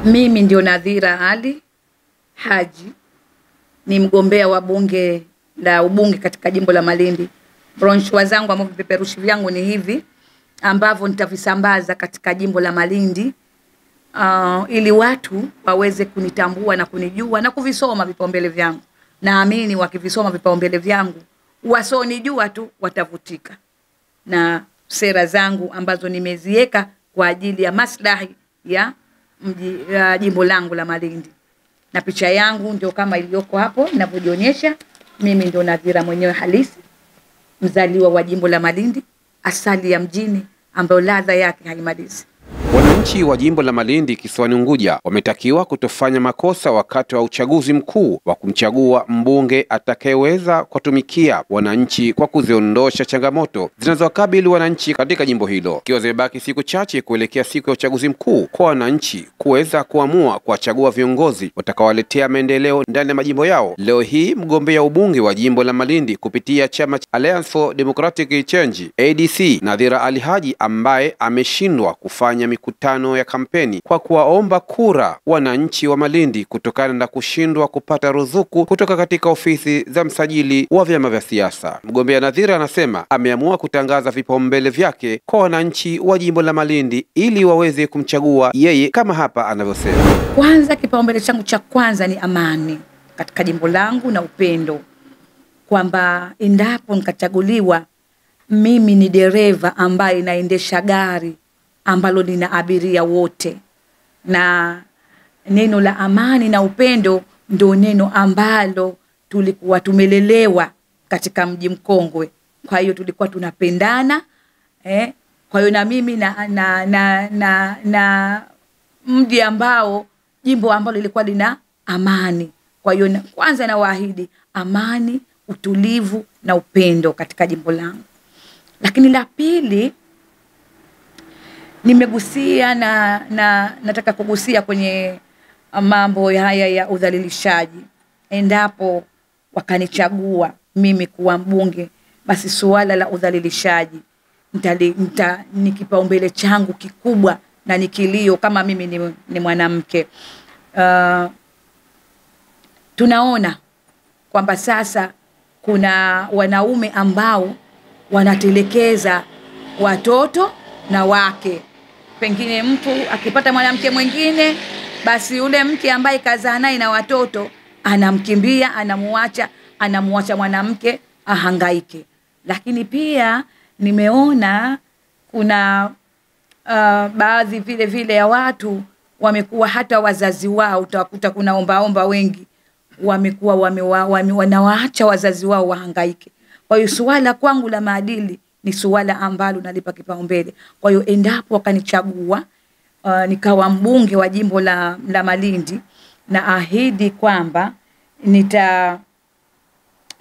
Mimi ndio Nadhira Ali Haji, ni mgombea wa bunge la ubunge katika jimbo la Malindi. Brochure zangu ama vipeperushi vyangu ni hivi ambavyo nitavisambaza katika jimbo la Malindi ili watu waweze kunitambua na kunijua na kuvisoma vipaumbele vyangu. Naamini wakivisoma vipaumbele vyangu, wasonijua tu watavutika na sera zangu ambazo nimeziweka kwa ajili ya maslahi ya jimbo langu la Malindi. Na picha yangu ndio kama iliyoko hapo ninavyojionyesha. Mimi ndio Nadhira mwenyewe halisi, mzaliwa wa jimbo la Malindi, asali ya mjini ambayo ladha yake haimalizi. Wananchi wa jimbo la Malindi kisiwani Unguja wametakiwa kutofanya makosa wakati wa uchaguzi mkuu wa kumchagua mbunge atakayeweza kutumikia wananchi kwa kuziondosha changamoto zinazowakabili wananchi katika jimbo hilo. Ikiwa zimebaki siku chache kuelekea siku ya uchaguzi mkuu, kwa wananchi kuweza kuamua kuwachagua viongozi watakaowaletea maendeleo ndani ya majimbo yao. Leo hii mgombea ubunge wa jimbo la Malindi kupitia chama cha Alliance for Democratic Change ADC, Nadhira Ali Haji, ambaye ameshindwa kufanya mikutano ya kampeni kwa kuwaomba kura wananchi wa Malindi kutokana na kushindwa kupata ruzuku kutoka katika ofisi za msajili wa vyama vya siasa. Mgombea Nadhira anasema ameamua kutangaza vipaumbele vyake kwa wananchi wa jimbo la Malindi ili waweze kumchagua yeye, kama hapa anavyosema. Kwanza, kipaumbele changu cha kwanza ni amani katika jimbo langu na upendo, kwamba endapo nikachaguliwa, mimi ni dereva ambaye naendesha gari ambalo lina abiria wote, na neno la amani na upendo ndio neno ambalo tulikuwa tumelelewa katika mji mkongwe. Kwa hiyo tulikuwa tunapendana, kwa hiyo na mimi na mji ambao, jimbo ambalo lilikuwa lina amani. Kwa hiyo kwanza nawaahidi amani, utulivu na upendo katika jimbo langu. Lakini la pili, nimegusia na nataka kugusia kwenye mambo haya ya udhalilishaji. Endapo wakanichagua mimi kuwa mbunge, basi suala la udhalilishaji ni kipaumbele changu kikubwa na nikilio kama mimi ni mwanamke. Tunaona kwamba sasa kuna wanaume ambao wanatelekeza watoto na wake. Pengine mtu akipata mwanamke mwingine, basi yule mke ambaye kazaa naye na watoto anamkimbia, anamuacha mwanamke ahangaike. Lakini pia nimeona kuna baadhi vile ya watu wamekuwa hata wazazi wao, utakuta kuna ombaomba wengi wamekuwa wanawaacha wazazi wao wahangaike. Kwa hiyo suala kwangu la maadili ni suala ambalo nalipa kipaumbele. Kwa hiyo endapo wakanichagua nikawa mbunge wa jimbo la Malindi, na ahidi kwamba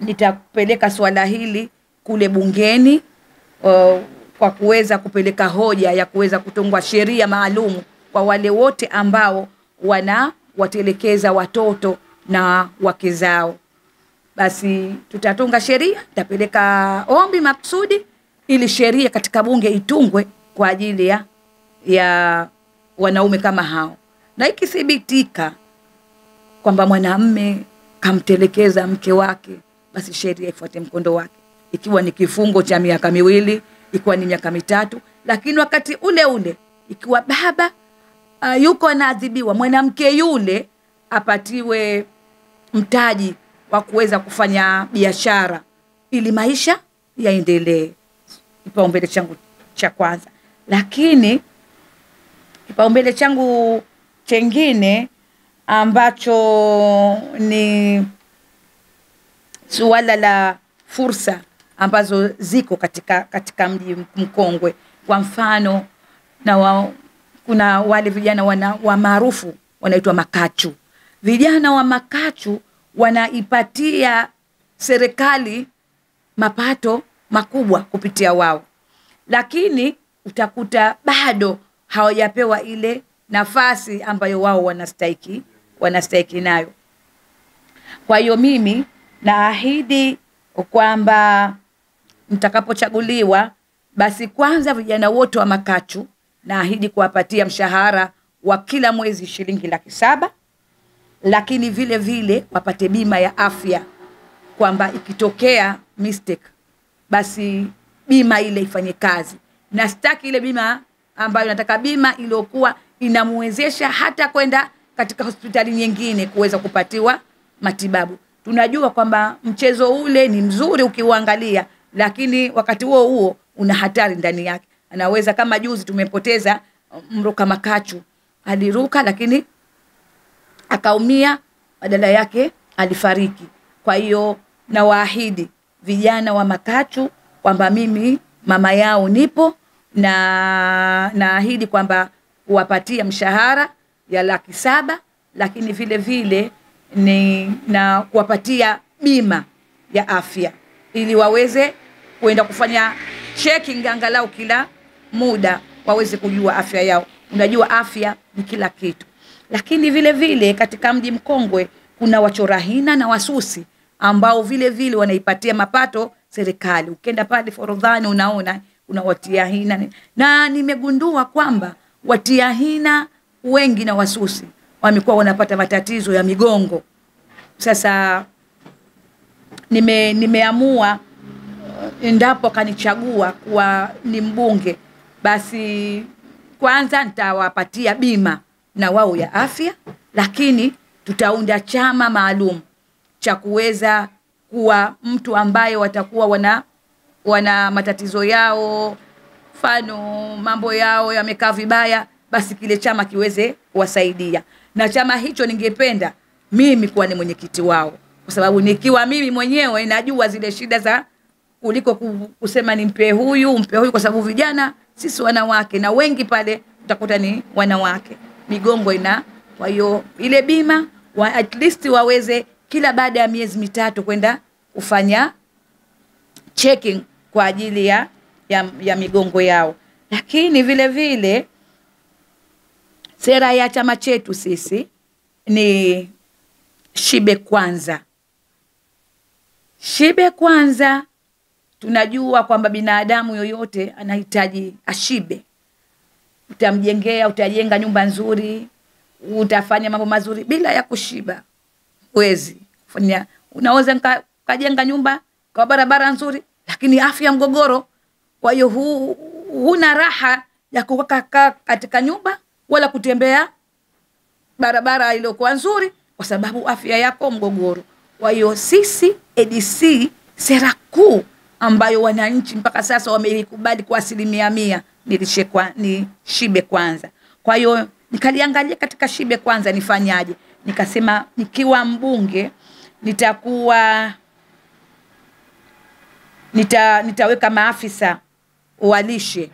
nitapeleka suala hili kule bungeni kwa kuweza kupeleka hoja ya kuweza kutungwa sheria maalum kwa wale wote ambao watelekeza watoto na wake zao. Basi tutatunga sheria, tutapeleka ombi maksudi ili sheria katika bunge itungwe kwa ajili ya wanaume kama hao. Na ikithibitika kwamba mwanamume kamtelekeza mke wake, basi sheria ifuate mkondo wake. Ikiwa ni kifungo cha miaka 2, ikiwa ni miaka 3, lakini wakati ule ule ikiwa baba yuko anaadhibiwa, mwanamke yule apatiwe mtaji wa kuweza kufanya biashara ili maisha yaendelee. Kipaumbele changu cha kwanza. Lakini kipaumbele changu chengine ambacho ni suala la fursa ambazo ziko katika mji mkongwe. Kwa mfano, kuna wale vijana wa maarufu wanaitwa makachu. Vijana wa makachu wanaipatia serikali mapato makubwa kupitia wao, lakini utakuta bado hawajapewa ile nafasi ambayo wao wanastahiki nayo. Kwa hiyo mimi naahidi kwamba nitakapochaguliwa, basi kwanza vijana wote wa makachu naahidi kuwapatia mshahara wa kila mwezi shilingi 700,000, lakini vile vile wapate bima ya afya, kwamba ikitokea mistake basi bima ile ifanye kazi. Na sitaki ile bima ambayo, nataka bima iliyokuwa inamwezesha hata kwenda katika hospitali nyingine kuweza kupatiwa matibabu. Tunajua kwamba mchezo ule ni mzuri ukiuangalia, lakini wakati huo huo una hatari ndani yake. Anaweza, kama juzi tumepoteza mruka makachu, aliruka lakini akaumia, badala yake alifariki. Kwa hiyo na waahidi vijana wa makachu kwamba mimi mama yao nipo, na naahidi kwamba kuwapatia mshahara ya 700,000, lakini vile vile na kuwapatia bima ya afya ili waweze kwenda kufanya checking angalau kila muda, waweze kujua afya yao. Unajua afya ni kila kitu. Lakini vile vile katika mji mkongwe kuna wachora hina na wasusi ambao vile vile wanaipatia mapato serikali. Ukenda pale Forodhani unaona kuna watia hina, na nimegundua kwamba watia hina wengi na wasusi wamekuwa wanapata matatizo ya migongo. Sasa nimeamua endapo kanichagua kuwa ni mbunge, basi kwanza nitawapatia bima na wao ya afya, lakini tutaunda chama maalum cha kuweza kuwa mtu ambaye watakuwa wana matatizo yao, mfano mambo yao yamekaa vibaya, basi kile chama kiweze kuwasaidia. Na chama hicho ningependa mimi kuwa ni mwenyekiti wao, kwa sababu nikiwa mimi mwenyewe najua zile shida za kuliko kusema nimpe huyu, kwa sababu vijana sisi wanawake na wengi pale utakuta ni wanawake, migongo ina. Kwa hiyo ile bima at least waweze kila baada ya miezi 3 kwenda kufanya checking kwa ajili ya migongo yao. Lakini vile vile sera ya chama chetu sisi ni shibe kwanza. Shibe kwanza, tunajua kwamba binadamu yoyote anahitaji ashibe. Utajenga nyumba nzuri, utafanya mambo mazuri bila ya kushiba. Huwezi kufanya. Unaweza kajenga nyumba kwa barabara nzuri, lakini afya mgogoro. Kwa hiyo huna raha ya kukaa katika nyumba wala kutembea barabara iliyokuwa nzuri, kwa sababu afya yako mgogoro. Kwa hiyo sisi ADC, sera kuu ambayo wananchi mpaka sasa wameikubali kwa 100% ni shibe kwanza. Kwa hiyo nikaliangalia katika shibe kwanza nifanyaje. Nikasema nikiwa mbunge nitaweka maafisa walishe.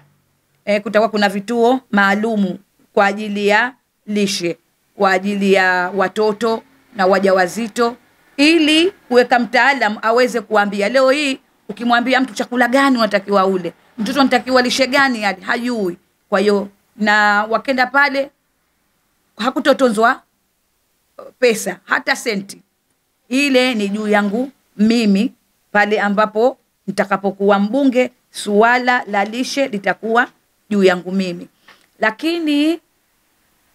Kutakuwa kuna vituo maalumu kwa ajili ya lishe, kwa ajili ya watoto na wajawazito, ili kuweka mtaalam aweze kuambia leo hii ukimwambia mtu chakula gani unatakiwa ule, mtoto anatakiwa lishe gani, yani hayui. Kwa hiyo na wakenda pale hakutotonzwa pesa hata senti. Ile ni juu yangu mimi pale ambapo nitakapokuwa mbunge, suala la lishe litakuwa juu yangu mimi. Lakini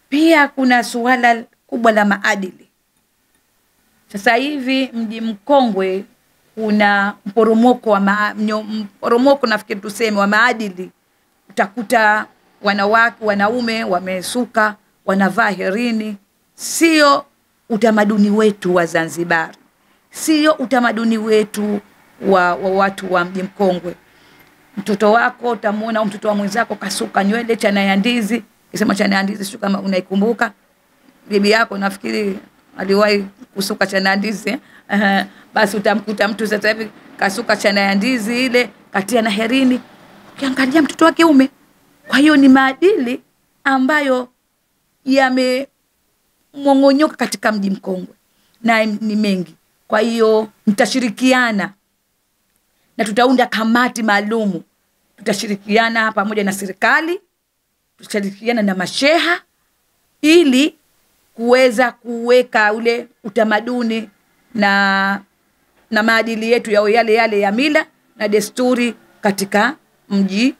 pia kuna suala kubwa la maadili. Sasa hivi mji mkongwe kuna mporomoko nafikiri tuseme wa maadili. Utakuta wanawake, wanaume wamesuka, wanavaa herini. Sio utamaduni wetu wa Zanzibar, sio utamaduni wetu wa watu wa mji mkongwe. Mtoto wako utamuona, mtoto wa mwenzako kasuka nywele chana ya ndizi. Kisema chana ya ndizi, sio kama unaikumbuka. Bibi yako nafikiri aliwahi kusuka chana ya ndizi. Basi utamkuta mtu sasa hivi kasuka chana ya ndizi ile, katia na herini, ukiangalia mtoto wa kiume. Kwa hiyo ni maadili ambayo yamemongonyoka katika mji mkongwe na ni mengi. Kwa hiyo nitashirikiana na tutaunda kamati maalumu. Tutashirikiana pamoja na serikali, tutashirikiana na masheha, ili kuweza kuweka ule utamaduni na maadili yetu yale ya mila na desturi katika mji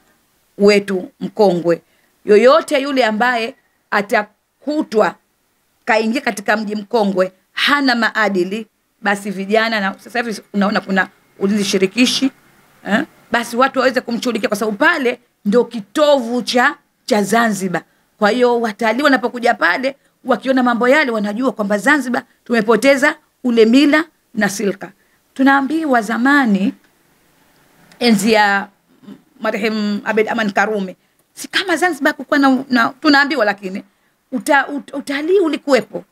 wetu mkongwe. Yoyote yule ambaye kutwa kaingia katika mji mkongwe, hana maadili, basi vijana, na sasa hivi unaona kuna ulinzi shirikishi, basi watu waweze kumshughulikia, kwa sababu pale ndio kitovu cha Zanzibar. Kwa hiyo watalii wanapokuja pale wakiona mambo yale, wanajua kwamba Zanzibar tumepoteza ule mila na silka. Tunaambiwa zamani, enzi ya marehemu Abed Aman Karume, si kama Zanzibar kulikuwa na tunaambiwa, lakini utalii ulikuwepo,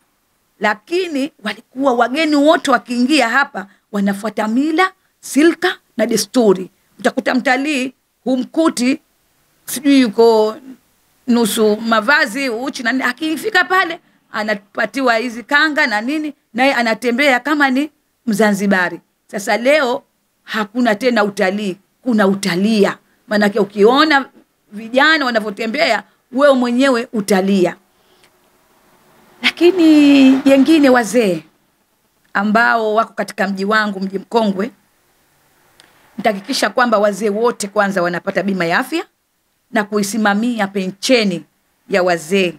lakini walikuwa wageni wote wakiingia hapa wanafuata mila, silka na desturi. Utakuta mtalii humkuti sijui yuko nusu mavazi uchi na nini, akifika pale anapatiwa hizi kanga na nini, naye anatembea kama ni Mzanzibari. Sasa leo hakuna tena utalii, kuna utalia. Maana ukiona vijana wanavyotembea, wewe mwenyewe utalia. Lakini jengine, wazee ambao wako katika mji wangu, mji mkongwe, nitahakikisha kwamba wazee wote kwanza wanapata bima ya afya na kuisimamia pensheni ya wazee,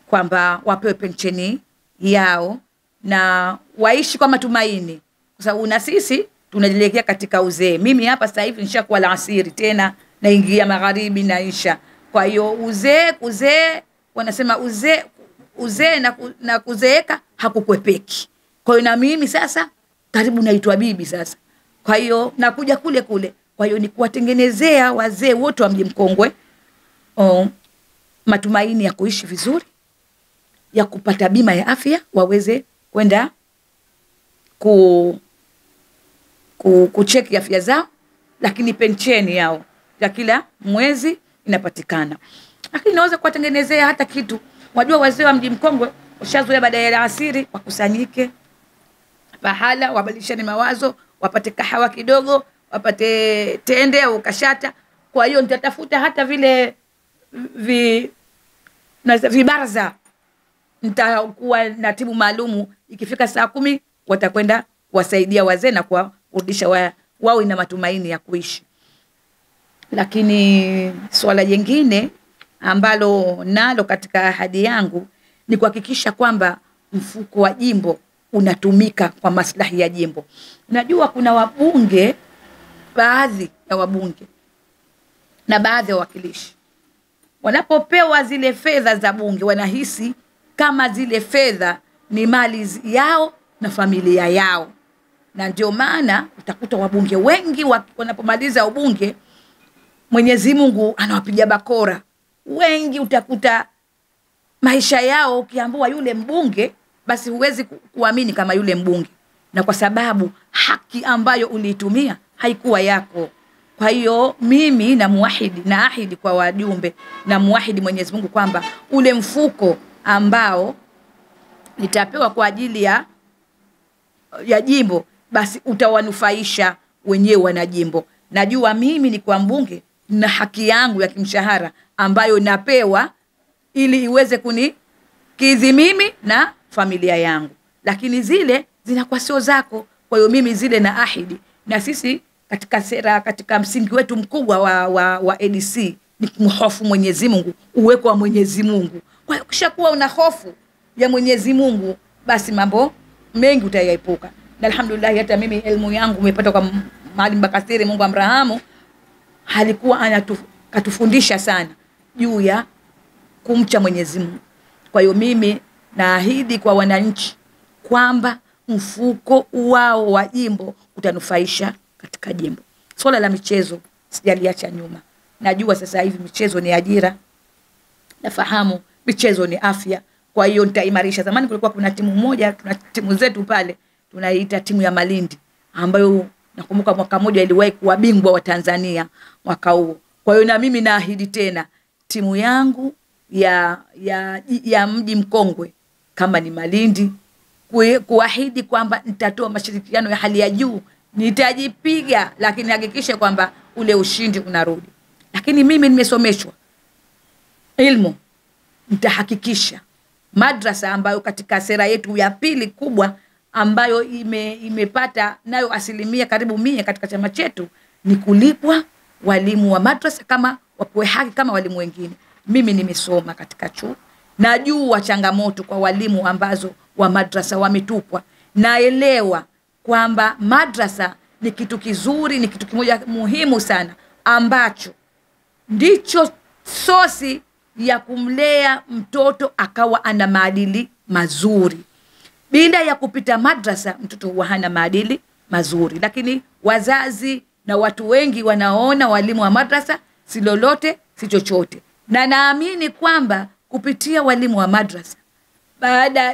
kwamba wapewe pensheni yao na waishi kwa matumaini, kwa sababu na sisi tunajielekea katika uzee. Mimi hapa sasa hivi nishakuwa la asiri tena, naingia magharibi naisha. Kwa hiyo uzee wanasema uzee na kuzeeka hakukwepeki. Kwa hiyo na mimi sasa karibu naitwa bibi sasa. Kwa hiyo nakuja kule. Kwa hiyo ni kuwatengenezea wazee wote wa mji mkongwe matumaini ya kuishi vizuri, ya kupata bima ya afya, waweze kwenda kucheki afya zao, lakini pensheni yao ya kila mwezi inapatikana. Lakini naweza kuwatengenezea hata kitu. Wajua wazee wa mji mkongwe ushazoea baada ya asiri wakusanyike pahala, wabadilishane mawazo, wapate kahawa kidogo, wapate tende au kashata. Kwa hiyo nitatafuta hata vile vibaraza, nitakuwa na timu maalumu, ikifika saa 10 watakwenda wasaidia wazee na kuwarudisha wao ina matumaini ya kuishi. Lakini swala jingine ambalo nalo katika ahadi yangu ni kuhakikisha kwamba mfuko wa jimbo unatumika kwa maslahi ya jimbo. Najua kuna wabunge, baadhi ya wabunge na baadhi ya wawakilishi, wanapopewa zile fedha za bunge wanahisi kama zile fedha ni mali yao na familia yao. Na ndio maana utakuta wabunge wengi wanapomaliza ubunge, Mwenyezi Mungu anawapiga bakora. Wengi utakuta maisha yao, ukiambiwa yule mbunge, basi huwezi kuamini kama yule mbunge, na kwa sababu haki ambayo uliitumia haikuwa yako. Kwa hiyo mimi naahidi kwa wajumbe, namuahidi Mwenyezi Mungu kwamba ule mfuko ambao nitapewa kwa ajili ya jimbo, basi utawanufaisha wenyewe wana jimbo. Najua mimi ni kwa mbunge na haki yangu ya kimshahara ambayo napewa ili iweze kunikidhi mimi na familia yangu, lakini zile zinakuwa sio zako. Kwa hiyo mimi zile naahidi, na sisi katika sera, katika msingi wetu mkubwa wa ADC ni kumhofu Mwenyezi Mungu, uweko wa Mwenyezi Mungu. Kwa hiyo kishakuwa una hofu ya Mwenyezi Mungu, basi mambo mengi utayaepuka. Na alhamdulillah, hata mimi elimu yangu umepata kwa Maalim Bakasiri, Mungu amrahamu, alikuwa katufundisha sana juu ya kumcha Mwenyezi Mungu. Kwa hiyo mimi naahidi kwa wananchi kwamba mfuko wao wa jimbo utanufaisha katika jimbo. Swala la michezo sijaliacha nyuma. Najua sasa hivi michezo ni ajira, nafahamu michezo ni afya. Kwa hiyo nitaimarisha. Zamani kulikuwa kuna timu moja, tuna timu zetu pale tunaita timu ya Malindi, ambayo nakumbuka mwaka mmoja iliwahi kuwa bingwa wa Tanzania mwaka huo. Kwa hiyo na mimi naahidi tena timu yangu ya mji mkongwe kama ni Malindi, kuahidi kwamba nitatoa mashirikiano ya hali ya juu, nitajipiga, lakini hakikisha kwamba ule ushindi unarudi. Lakini mimi nimesomeshwa ilmu, nitahakikisha madrasa ambayo katika sera yetu ya pili kubwa ambayo imepata nayo asilimia karibu 100 katika chama chetu ni kulipwa walimu wa madrasa kama wapewe haki kama walimu wengine. Mimi nimesoma katika chuo, Najua changamoto kwa walimu ambazo wa madrasa wametupwa. Naelewa kwamba madrasa ni kitu kizuri, ni kitu kimoja muhimu sana ambacho ndicho sosi ya kumlea mtoto akawa ana maadili mazuri. Bila ya kupita madrasa mtoto huwa hana maadili mazuri. Lakini wazazi na watu wengi wanaona walimu wa madrasa si lolote si chochote. Na naamini kwamba kupitia walimu wa madrasa,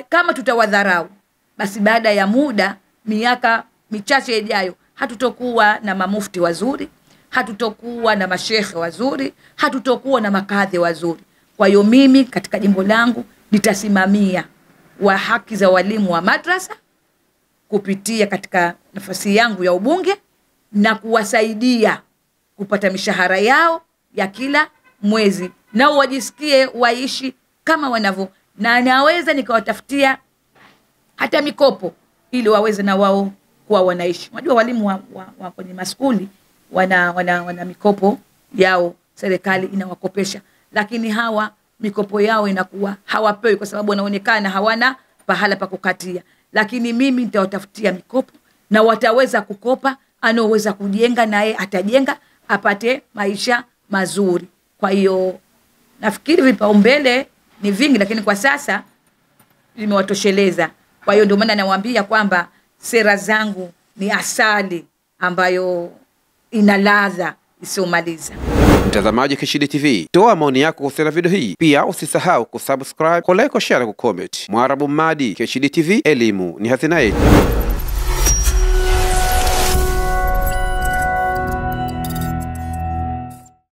kama tutawadharau, basi baada ya muda, miaka michache ijayo, hatutokuwa na mamufti wazuri, hatutokuwa na mashekhe wazuri, hatutokuwa na makadhi wazuri. Kwa hiyo mimi katika jimbo langu nitasimamia wa haki za walimu wa madrasa kupitia katika nafasi yangu ya ubunge na kuwasaidia kupata mishahara yao ya kila mwezi, na wajisikie waishi kama wanavyo, na naweza nikawatafutia hata mikopo ili waweze na wao kuwa wanaishi. Unajua walimu wa kwenye maskuli wana mikopo yao, serikali inawakopesha, lakini hawa mikopo yao inakuwa hawapewi kwa sababu wanaonekana hawana pahala pa kukatia. Lakini mimi nitawatafutia mikopo na wataweza kukopa, anaweza kujenga naye atajenga apate maisha mazuri. Kwa hiyo nafikiri vipaumbele ni vingi, lakini kwa sasa nimewatosheleza. Kwa hiyo ndio maana nawaambia kwamba sera zangu ni asali ambayo ina ladha isiyomaliza. Mtazamaji Kishidi TV, toa maoni yako kuhusiana na video hii. Pia usisahau kusubscribe, kulike, share na kucomment. Mwarabu Madi, Kishidi TV, elimu ni hazina yetu.